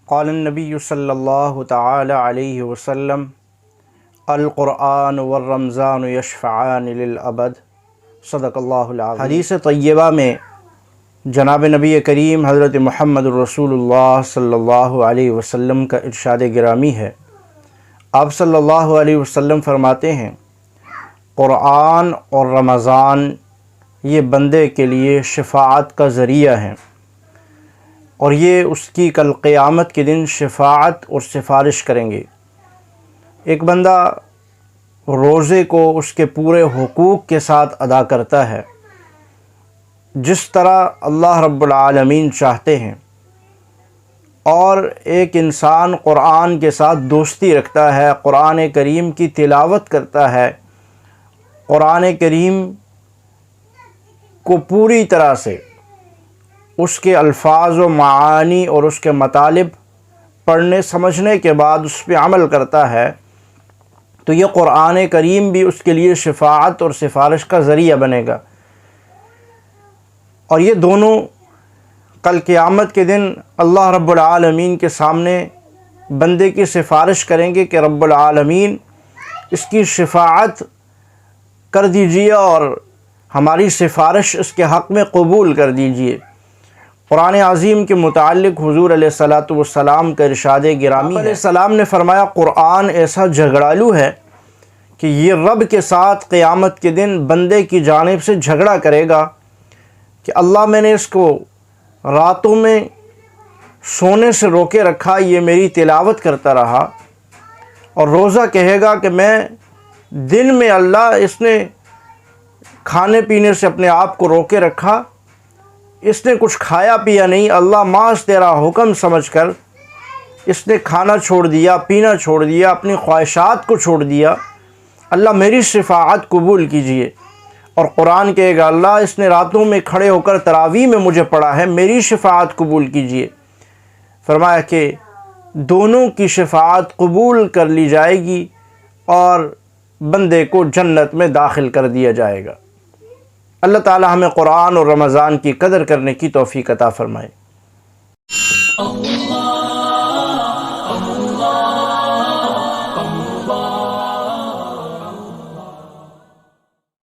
قال النبی صلی اللہ تعالی علیہ وسلم القرآن والرمضان یشفعان للابد صدق اللہ العظیم۔ حدیث طیبہ میں جناب نبی کریم حضرت محمد رسول اللہ صلی اللہ علیہ وسلم کا ارشاد گرامی ہے۔ آپ صلی اللہ علیہ وسلم فرماتے ہیں، قرآن اور رمضان یہ بندے کے لیے شفاعت کا ذریعہ ہیں، اور یہ اس کی کل قیامت کے دن شفاعت اور سفارش کریں گے۔ ایک بندہ روزے کو اس کے پورے حقوق کے ساتھ ادا کرتا ہے، جس طرح اللہ رب العالمین چاہتے ہیں، اور ایک انسان قرآن کے ساتھ دوستی رکھتا ہے، قرآن کریم کی تلاوت کرتا ہے، قرآن کریم کو پوری طرح سے اس کے الفاظ و معانی اور اس کے مطالب پڑھنے سمجھنے کے بعد اس پہ عمل کرتا ہے، تو یہ قرآن کریم بھی اس کے لیے شفاعت اور سفارش کا ذریعہ بنے گا۔ اور یہ دونوں کل قیامت کے دن اللہ رب العالمین کے سامنے بندے کی سفارش کریں گے کہ رب العالمین اس کی شفاعت کر دیجئے اور ہماری سفارش اس کے حق میں قبول کر دیجئے۔ قرآن عظیم کے متعلق حضور علیہ الصلاۃ والسلام کا ارشاد گرامی ہے۔ علیہ السلام نے فرمایا، قرآن ایسا جھگڑالو ہے کہ یہ رب کے ساتھ قیامت کے دن بندے کی جانب سے جھگڑا کرے گا کہ اللہ میں نے اس کو راتوں میں سونے سے روکے رکھا، یہ میری تلاوت کرتا رہا، اور روزہ کہے گا کہ میں دن میں اللہ اس نے کھانے پینے سے اپنے آپ کو روکے رکھا، اس نے کچھ کھایا پیا نہیں، اللہ محض تیرا حکم سمجھ کر اس نے کھانا چھوڑ دیا، پینا چھوڑ دیا، اپنی خواہشات کو چھوڑ دیا، اللہ میری شفاعت قبول کیجئے۔ اور قرآن کہے گا، اللہ اس نے راتوں میں کھڑے ہو کر تراویح میں مجھے پڑھا ہے، میری شفاعت قبول کیجئے۔ فرمایا کہ دونوں کی شفاعت قبول کر لی جائے گی اور بندے کو جنت میں داخل کر دیا جائے گا۔ اللہ تعالی ہمیں قرآن اور رمضان کی قدر کرنے کی توفیق عطا فرمائے۔